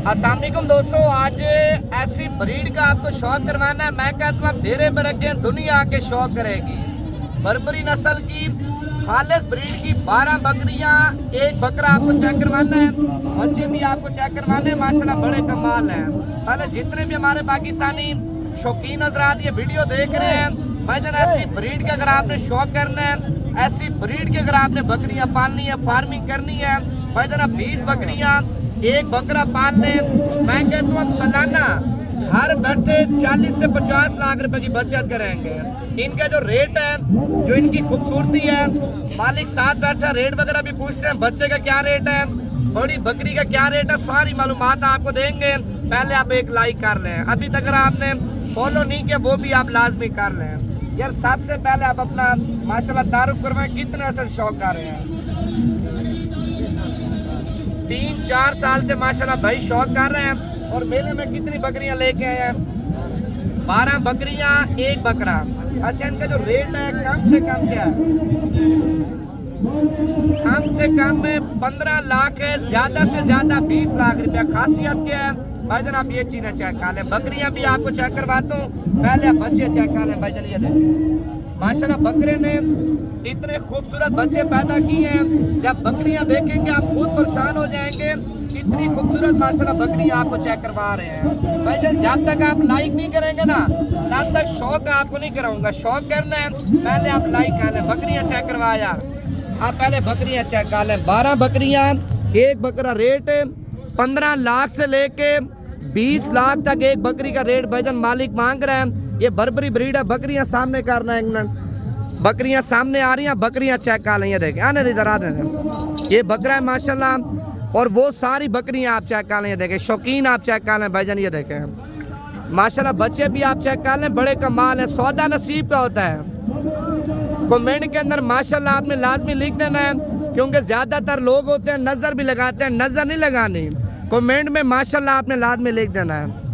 अस्सलाम वालेकुम दोस्तों, आज ऐसी ब्रीड का आपको शौक करवाना है। मैं कहता हूँ ढेरे बरके दुनिया के शौक करेगी। बर्बरी नस्ल की खालिस ब्रीड की 12 बकरियां, एक बकरा आपको चेक करवाना है। बच्चे भी आपको चेक करवाने हैं, माशाल्लाह बड़े कमाल हैं। पहले जितने भी हमारे पाकिस्तानी शौकीन हज़रात ये वीडियो देख रहे हैं, भाईजान ऐसी ब्रीड का अगर आपने शौक करना है, ऐसी ब्रीड की अगर आपने बकरियां पालनी है, फार्मिंग करनी है, भाईजान आप 20 बकरियां एक बकरा पाल ले, मैं कहता हूँ सालाना घर बैठे 40 से 50 लाख रुपए की बचत करेंगे। इनका जो रेट है, जो इनकी खूबसूरती है, मालिक साथ बैठा रेट वगैरह भी पूछते हैं, बच्चे का क्या रेट है, बड़ी बकरी का क्या रेट है, सारी मालूमात आपको देंगे। पहले आप एक लाइक कर लें, अभी तक अगर आपने फॉलो नहीं किया वो भी आप लाजमी कर लें। यार सबसे पहले आप अपना माशाल्लाह तारुफ करवाएं, कितने ऐसे शौक कर रहे हैं। 3-4 साल से माशाल्लाह भाई शौक कर रहे हैं। और मेले में कितनी बकरियां लेके आए हैं? 12 बकरियां एक बकरा। अच्छा, इनका जो रेट है कम से कम क्या है? कम से कम में 15 लाख है, ज्यादा से ज्यादा 20 लाख रुपया। खासियत क्या है भाईजान, आप ये चीजें चेक कर लें। बकरियां भी आपको चेक करवाता हूँ, पहले आप बच्चे चेक कर लें। भाईजान ये देखें, माशाल्लाह बकरे ने इतने खूबसूरत बच्चे पैदा किए हैं, जब बकरियां देखेंगे आप खुद परेशान हो जाएंगे। इतनी खूबसूरत माशाल्लाह बकरियां आपको चेक करवा रहे हैं। भाईजान जब तक आप लाइक नहीं करेंगे ना, तब तक शौक आपको नहीं कराऊंगा। शौक करना है पहले आप लाइक कर लें, बकरियां चेक करवा यार। आप पहले बकरियां चेक कर लें। 12 बकरियां एक बकरा, रेट 15 लाख से लेके 20 लाख तक एक बकरी का रेट भाईजान मालिक मांग रहे हैं। ये बर्बरी ब्रीड है। बकरियां सामने करना है, एक मिनट, बकरियां सामने आ रही हैं, बकरियां चेक कर लें। ये देखें, आने इधर आ दें, ये बकरा है माशाल्लाह। और वो सारी बकरियां आप चेक कर लें, ये देखें, शौकीन आप चेक कर लें भाईजान। ये देखें माशाल्लाह बच्चे भी आप चेक कर लें, बड़े कमाल है। सौदा नसीब का होता है। कमेंट के अंदर माशाल्लाह आपने लाजमी लिख देना है, क्योंकि ज़्यादातर लोग होते हैं नज़र भी लगाते हैं, नज़र नहीं लगानी। कमेंट में माशाल्लाह आपने लाजमी लिख देना है।